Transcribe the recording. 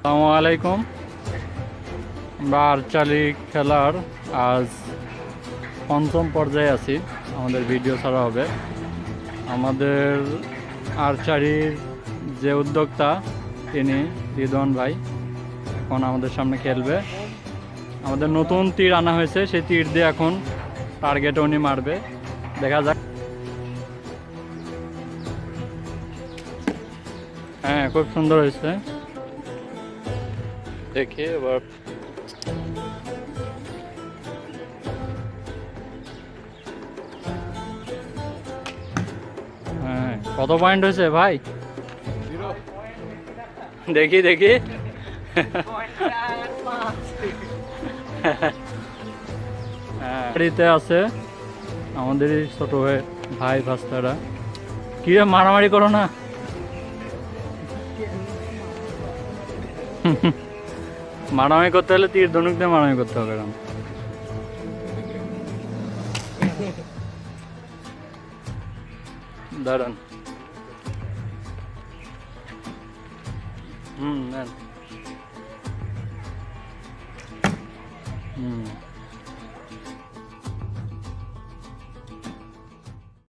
আসসালামু আলাইকুম। আমরা আর্চারি খেলার আজ পঞ্চম পর্যায়ে আছি। আমাদের ভিডিও ছাড়া হবে। আমাদের আর্চারির যে উদ্যোক্তা তিনি রিদওয়ান ভাই এখন আমাদের সামনে খেলবে। আমাদের নতুন তীর আনা হয়েছে, সেই তীর দিয়ে এখন টার্গেটে উনি মারবে। দেখা যাক। হ্যাঁ, খুব সুন্দর হয়েছে। দেখি এবার। হ্যাঁ, কত পয়েন্ট হয়েছে ভাই? দেখি দেখি। বাড়িতে আছে আমাদের ছোট ভাই ভাস্তারা। কি রে, মারামারি করো না। মারামারি করতে হলে তীর ধনুক দিয়ে মারামারি করতে হবে। এখন দাঁড়ান। নেন।